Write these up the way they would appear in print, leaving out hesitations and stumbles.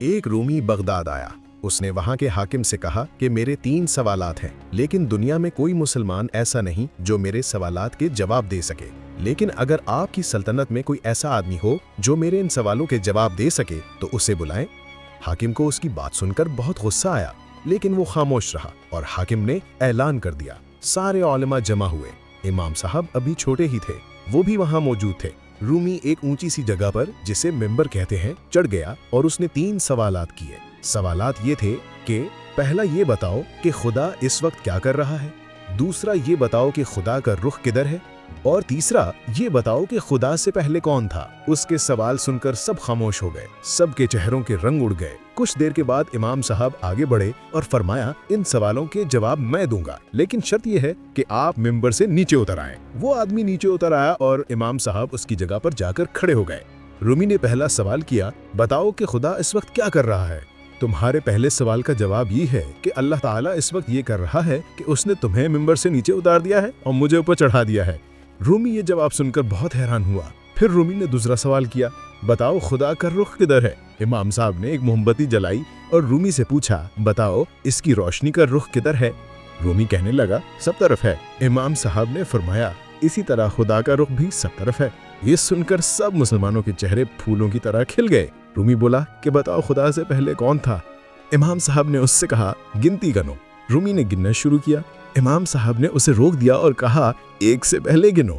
ایک رومی بغداد آیا۔ اس نے وہاں کے حاکم سے کہا کہ میرے 3 سوالات ہیں، لیکن دنیا میں کوئی مسلمان ایسا نہیں جو میرے سوالات کے جواب دے سکے۔ لیکن اگر آپ کی سلطنت میں کوئی ایسا آدمی ہو جو میرے ان سوالوں کے جواب دے سکے تو اسے بلائیں۔ حاکم کو اس کی بات سن کر بہت غصہ آیا، لیکن وہ خاموش رہا اور حاکم نے اعلان کر دیا۔ سارے علماء جمع ہوئے۔ امام صاحب ابھی چھوٹے ہی تھے، وہ بھی وہاں موجود تھے۔ رومی ایک اونچی سی جگہ پر جسے ممبر کہتے ہیں چڑھ گیا اور اس نے 3 سوالات کیے۔ سوالات یہ تھے کہ پہلا یہ بتاؤ کہ خدا اس وقت کیا کر رہا ہے، دوسرا یہ بتاؤ کہ خدا کا رخ کدھر ہے، اور تیسرا یہ بتاؤ کہ خدا سے پہلے کون تھا۔ اس کے سوال سن کر سب خاموش ہو گئے، سب کے چہروں کے رنگ اڑ گئے۔ کچھ دیر کے بعد امام صاحب آگے بڑھے اور فرمایا ان سوالوں کے جواب میں دوں گا، لیکن شرط یہ ہے کہ آپ ممبر سے نیچے اتر آئیں۔ وہ آدمی نیچے اتر آیا اور امام صاحب اس کی جگہ پر جا کر کھڑے ہو گئے۔ رومی نے پہلا سوال کیا، بتاؤ کہ خدا اس وقت کیا کر رہا ہے۔ تمہارے پہلے سوال کا جواب یہ ہے کہ اللہ تعالیٰ اس وقت یہ کر رہا ہے کہ اس نے تمہیں ممبر سے نیچے اتار دیا ہے اور مجھے اوپر چڑھا دیا ہے۔ رومی یہ جواب سن کر بہت حیران ہوا۔ پھر رومی نے دوسرا سوال کیا، بتاؤ خدا کا رخ کدھر ہے۔ امام صاحب نے ایک موم بتی جلائی اور رومی سے پوچھا، بتاؤ اس کی روشنی کا رخ کدھر ہے۔ رومی کہنے لگا، سب طرف ہے۔ امام صاحب نے فرمایا، اسی طرح خدا کا رخ بھی سب طرف ہے۔ یہ سن کر سب مسلمانوں کے چہرے پھولوں کی طرح کھل گئے۔ رومی بولا کہ بتاؤ خدا سے پہلے کون تھا۔ امام صاحب نے اس سے کہا، گنتی گنو۔ رومی نے گننا شروع کیا۔ امام صاحب نے اسے روک دیا اور کہا، 1 سے پہلے گنو۔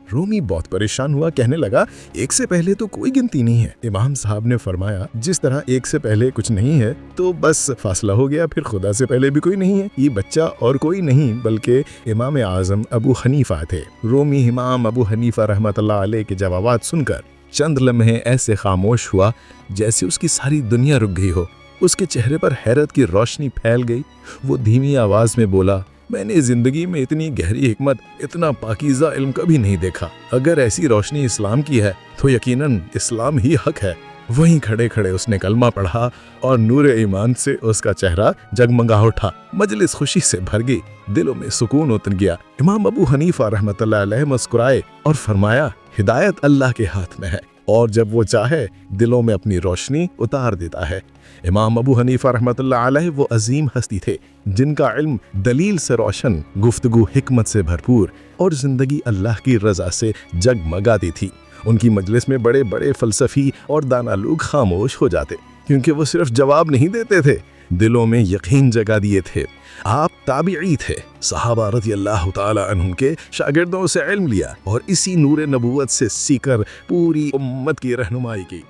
رومی بہت پریشان ہوا، کہنے لگا، 1 سے پہلے تو کوئی گنتی نہیں ہے۔ امام صاحب نے فرمایا، جس طرح 1 سے پہلے کچھ نہیں ہے تو بس فاصلہ ہو گیا، پھر خدا سے پہلے بھی کوئی نہیں ہے۔ یہ بچہ اور کوئی نہیں بلکہ امام اعظم ابو حنیفہ تھے۔ رومی امام ابو حنیفہ رحمۃ اللہ علیہ کے جوابات سن کر چند لمحے ایسے خاموش ہوا جیسے اس کی ساری دنیا رک گئی ہو۔ اس کے چہرے پر حیرت کی روشنی پھیل گئی۔ وہ دھیمی آواز میں بولا، میں نے زندگی میں اتنی گہری حکمت، اتنا پاکیزہ علم کبھی نہیں دیکھا۔ اگر ایسی روشنی اسلام کی ہے تو یقیناً اسلام ہی حق ہے۔ وہیں کھڑے کھڑے اس نے کلمہ پڑھا اور نور ایمان سے اس کا چہرہ جگمگا اٹھا۔ مجلس خوشی سے بھر گئی، دلوں میں سکون اتر گیا۔ امام ابو حنیفہ رحمۃ اللہ علیہ مسکرائے اور فرمایا، ہدایت اللہ کے ہاتھ میں ہے اور جب وہ چاہے دلوں میں اپنی روشنی اتار دیتا ہے۔ امام ابو حنیفہ رحمۃ اللہ علیہ وہ عظیم ہستی تھے جن کا علم دلیل سے روشن، گفتگو حکمت سے بھرپور اور زندگی اللہ کی رضا سے جگمگاتی تھی۔ ان کی مجلس میں بڑے بڑے فلسفی اور دانا لوگ خاموش ہو جاتے، کیونکہ وہ صرف جواب نہیں دیتے تھے، دلوں میں یقین جگا دیے تھے۔ آپ تابعی تھے، صحابہ رضی اللہ تعالی عنہم کے شاگردوں سے علم لیا اور اسی نور نبوت سے سیکھ کر پوری امت کی رہنمائی کی۔